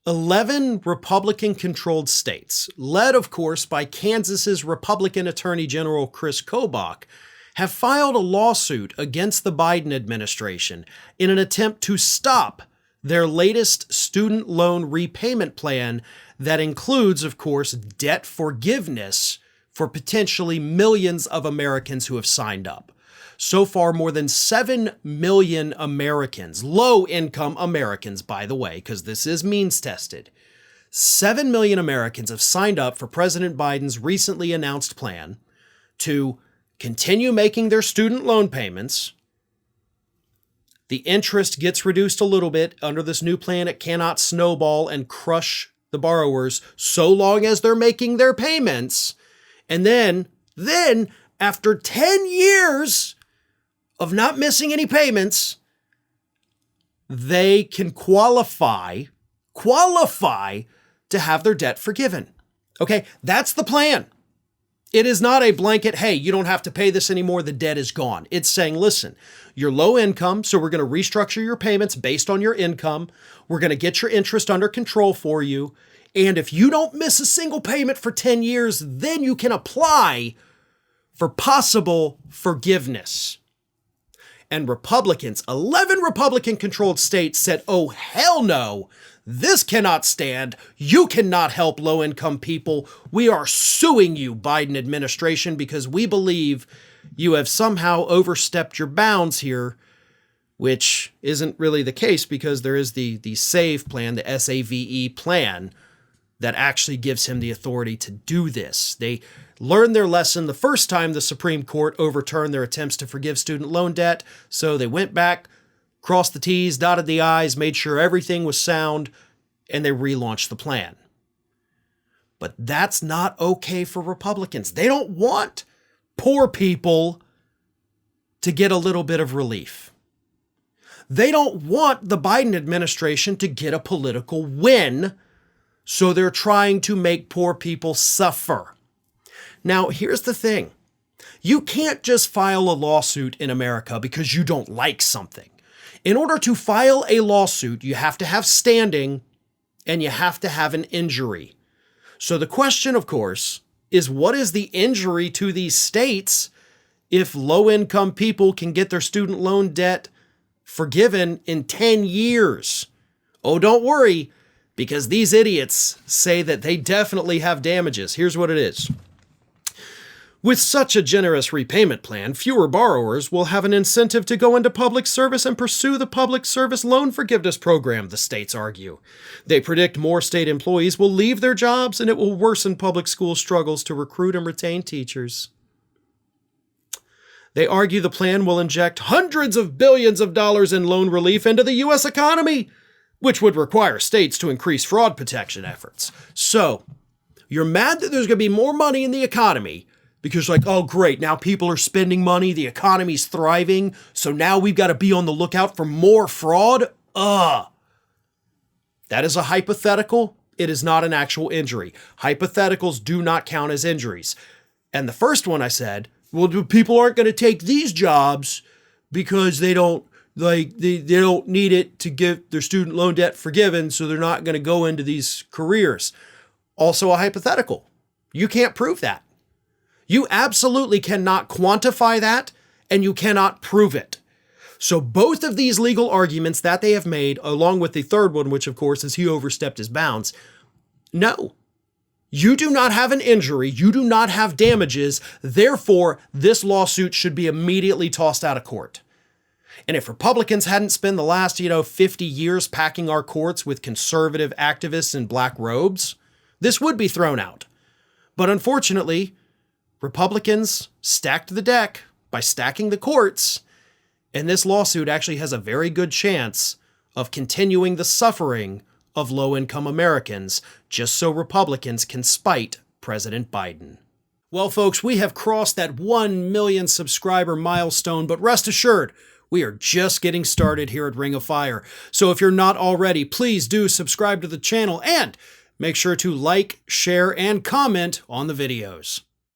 11 Republican-controlled states, led, of course, by Kansas's Republican Attorney General Chris Kobach, have filed a lawsuit against the Biden administration in an attempt to stop their latest student loan repayment plan that includes, of course, debt forgiveness for potentially millions of Americans who have signed up. So far, more than 7 million Americans, low-income Americans, by the way, because this is means-tested, 7 million Americans have signed up for President Biden's recently announced plan to continue making their student loan payments. The interest gets reduced a little bit. Under this new plan, it cannot snowball and crush the borrowers so long as they're making their payments. And then after 10 years of not missing any payments, they can qualify to have their debt forgiven. Okay, that's the plan. It is not a blanket, hey, you don't have to pay this anymore, the debt is gone. It's saying, listen, you're low income, so we're going to restructure your payments based on your income. We're going to get your interest under control for you. And if you don't miss a single payment for 10 years, then you can apply for possible forgiveness. And Republicans, 11 Republican-controlled states said, oh, hell no, this cannot stand. You cannot help low-income people. We are suing you, Biden administration, because we believe you have somehow overstepped your bounds here, which isn't really the case because there is the SAVE plan, the SAVE plan, that actually gives him the authority to do this. They learned their lesson the first time the Supreme Court overturned their attempts to forgive student loan debt, so they went back, crossed the T's, dotted the I's, made sure everything was sound, and they relaunched the plan. But that's not okay for Republicans. They don't want poor people to get a little bit of relief. They don't want the Biden administration to get a political win, so they're trying to make poor people suffer. Now, here's the thing. You can't just file a lawsuit in America because you don't like something. In order to file a lawsuit, you have to have standing and you have to have an injury. So the question, of course, is what is the injury to these states if low-income people can get their student loan debt forgiven in 10 years? Oh, don't worry, because these idiots say that they definitely have damages. Here's what it is. With such a generous repayment plan, fewer borrowers will have an incentive to go into public service and pursue the public service loan forgiveness program, the states argue. They predict more state employees will leave their jobs and it will worsen public school struggles to recruit and retain teachers. They argue the plan will inject hundreds of billions of dollars in loan relief into the U.S. economy, which would require states to increase fraud protection efforts. So, you're mad that there's going to be more money in the economy, because like, oh great, now people are spending money, the economy's thriving, so now we've got to be on the lookout for more fraud? That is a hypothetical. It is not an actual injury. Hypotheticals do not count as injuries. And the first one I said, well, people aren't going to take these jobs because they don't they don't need it to get their student loan debt forgiven, so they're not going to go into these careers. Also a hypothetical. You can't prove that. You absolutely cannot quantify that, and you cannot prove it. So both of these legal arguments that they have made, along with the third one, which of course is he overstepped his bounds, no. You do not have an injury. You do not have damages. Therefore, this lawsuit should be immediately tossed out of court. And if Republicans hadn't spent the last, 50 years packing our courts with conservative activists in black robes, this would be thrown out. But unfortunately, Republicans stacked the deck by stacking the courts, and this lawsuit actually has a very good chance of continuing the suffering of low-income Americans just so Republicans can spite President Biden. Well, folks, we have crossed that 1 million subscriber milestone, but rest assured, we are just getting started here at Ring of Fire. So if you're not already, please do subscribe to the channel and make sure to like, share, and comment on the videos.